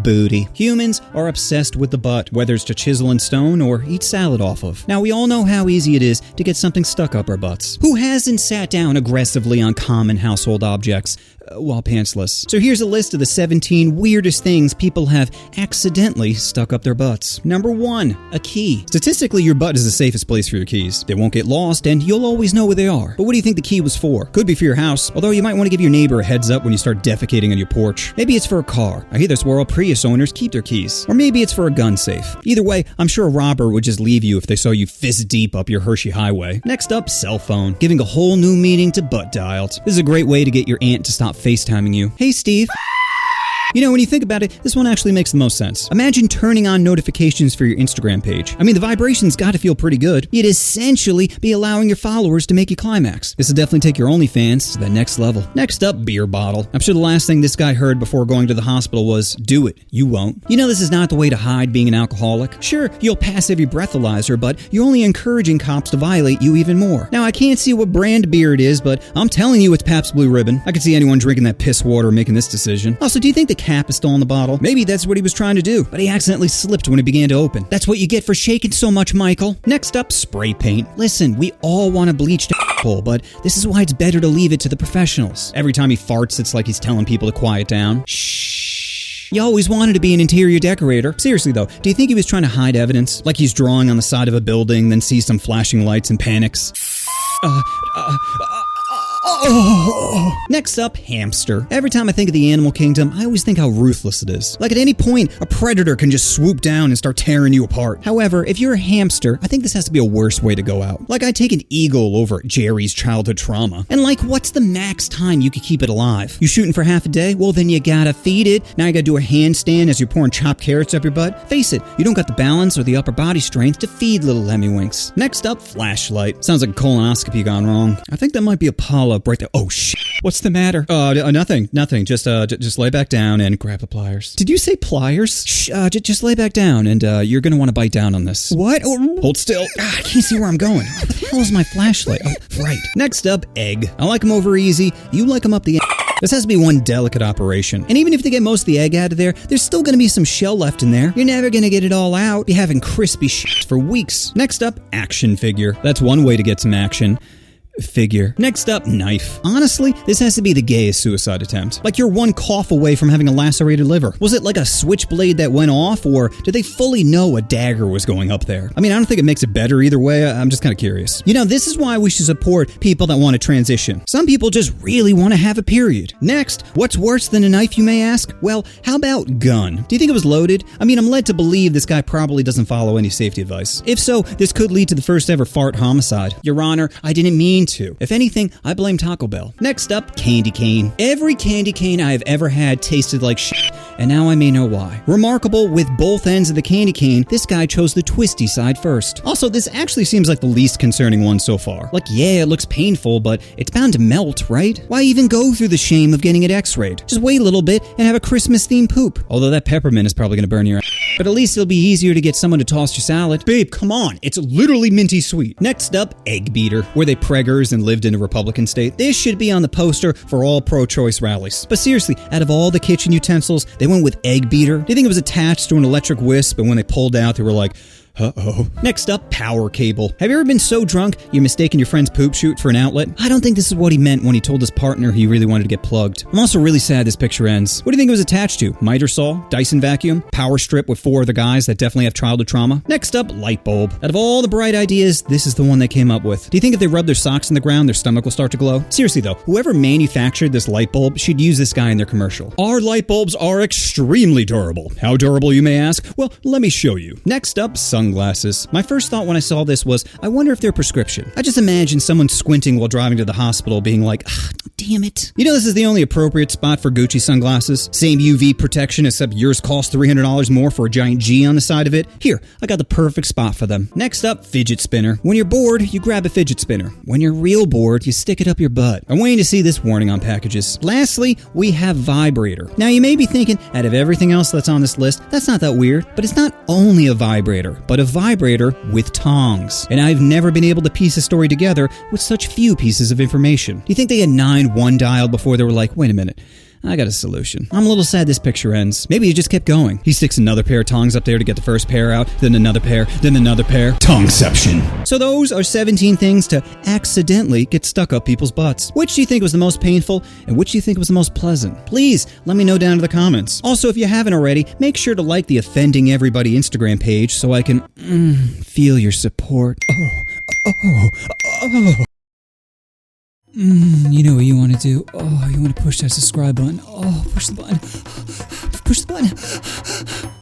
booty. Humans are obsessed with the butt, whether it's to chisel in stone or eat salad off of. Now, we all know how easy it is to get something stuck up our butts. Who hasn't sat down aggressively on common household objects while pantsless? So here's a list of the 17 weirdest things people have accidentally stuck up their butts. Number 1, a key. Statistically, your butt is the safest place for your keys. They won't get lost, and you'll always know where they are. But what do you think the key was for? Could be for your house, although you might want to give your neighbor a heads up when you start defecating on your porch. Maybe it's for a car. I hear that's where all Prius owners keep their keys. Or maybe it's for a gun safe. Either way, I'm sure a robber would just leave you if they saw you fist deep up your Hershey Highway. Next up, cell phone. Giving a whole new meaning to butt dialed. This is a great way to get your aunt to stop FaceTiming you. Hey, Steve. You know, when you think about it, this one actually makes the most sense. Imagine turning on notifications for your Instagram page. I mean, the vibrations gotta feel pretty good. You'd essentially be allowing your followers to make you climax. This will definitely take your OnlyFans to the next level. Next up, beer bottle. I'm sure the last thing this guy heard before going to the hospital was, do it, you won't. You know this is not the way to hide being an alcoholic. Sure, you'll pass every breathalyzer, but you're only encouraging cops to violate you even more. Now, I can't see what brand beer it is, but I'm telling you it's Pabst Blue Ribbon. I could see anyone drinking that piss water making this decision. Also, do you think the cap is still on the bottle? Maybe that's what he was trying to do, but he accidentally slipped when it began to open. That's what you get for shaking so much, Michael. Next up, spray paint. Listen, we all want to bleach the hole, but this is why it's better to leave it to the professionals. Every time he farts, it's like he's telling people to quiet down. Shh. You always wanted to be an interior decorator. Seriously though, do you think he was trying to hide evidence? Like he's drawing on the side of a building, then sees some flashing lights and panics? Next up, hamster. Every time I think of the animal kingdom, I always think how ruthless it is. Like at any point, a predator can just swoop down and start tearing you apart. However, if you're a hamster, I think this has to be a worse way to go out. Like I'd take an eagle over Jerry's childhood trauma. And like, what's the max time you could keep it alive? You shooting for half a day? Well, then you gotta feed it. Now you gotta do a handstand as you're pouring chopped carrots up your butt. Face it, you don't got the balance or the upper body strength to feed little Hemmywinks. Next up, flashlight. Sounds like a colonoscopy gone wrong. I think that might be a polyp right there. Oh shit. What's the matter? Nothing. Just lay back down and grab the pliers. Did you say pliers? Shh, just lay back down and you're gonna want to bite down on this. What? Hold still. I can't see where I'm going. What the hell is my flashlight? Oh, right. Next up, egg. I like them over easy. You like them up the This has to be one delicate operation. And even if they get most of the egg out of there, there's still gonna be some shell left in there. You're never gonna get it all out. Be having crispy shit for weeks. Next up, action figure. That's one way to get some action. Figure. Next up, knife. Honestly, this has to be the gayest suicide attempt. Like you're one cough away from having a lacerated liver. Was it like a switchblade that went off, or did they fully know a dagger was going up there? I mean, I don't think it makes it better either way. I'm just kind of curious. You know, this is why we should support people that want to transition. Some people just really want to have a period. Next, what's worse than a knife, you may ask? Well, how about gun? Do you think it was loaded? I mean, I'm led to believe this guy probably doesn't follow any safety advice. If so, this could lead to the first ever fart homicide. Your Honor, I didn't mean to. If anything, I blame Taco Bell. Next up, candy cane. Every candy cane I have ever had tasted like shit, and now I may know why. Remarkable, with both ends of the candy cane, this guy chose the twisty side first. Also, this actually seems like the least concerning one so far. Like, yeah, it looks painful, but it's bound to melt, right? Why even go through the shame of getting it x-rayed? Just wait a little bit and have a Christmas-themed poop. Although that peppermint is probably gonna burn your ass. But at least it'll be easier to get someone to toss your salad. Babe, come on, it's literally minty sweet. Next up, egg beater. Were they preggers and lived in a Republican state? This should be on the poster for all pro-choice rallies. But seriously, out of all the kitchen utensils, they went with egg beater. Do you think it was attached to an electric wisp, and when they pulled out, they were like, uh-oh. Next up, power cable. Have you ever been so drunk you mistaken your friend's poop chute for an outlet? I don't think this is what he meant when he told his partner he really wanted to get plugged. I'm also really sad this picture ends. What do you think it was attached to? Miter saw? Dyson vacuum? Power strip with 4 other guys that definitely have childhood trauma? Next up, light bulb. Out of all the bright ideas, this is the one they came up with. Do you think if they rub their socks in the ground, their stomach will start to glow? Seriously though, whoever manufactured this light bulb should use this guy in their commercial. Our light bulbs are extremely durable. How durable, you may ask? Well, let me show you. Next up, sunglasses. My first thought when I saw this was, I wonder if they're prescription. I just imagine someone squinting while driving to the hospital being like, damn it. You know this is the only appropriate spot for Gucci sunglasses? Same UV protection, except yours costs $300 more for a giant G on the side of it. Here, I got the perfect spot for them. Next up, fidget spinner. When you're bored, you grab a fidget spinner. When you're real bored, you stick it up your butt. I'm waiting to see this warning on packages. Lastly, we have vibrator. Now you may be thinking, out of everything else that's on this list, that's not that weird, but it's not only a vibrator, but a vibrator with tongs. And I've never been able to piece a story together with such few pieces of information. Do you think they had 9 one-dialed before they were like, wait a minute, I got a solution. I'm a little sad this picture ends. Maybe he just kept going. He sticks another pair of tongs up there to get the first pair out, then another pair, then another pair. Tongueception. So those are 17 things to accidentally get stuck up people's butts. Which do you think was the most painful, and which do you think was the most pleasant? Please, let me know down in the comments. Also, if you haven't already, make sure to like the Offending Everybody Instagram page so I can feel your support. You know what you want to do. You want to push that subscribe button. Push the button. Push the button.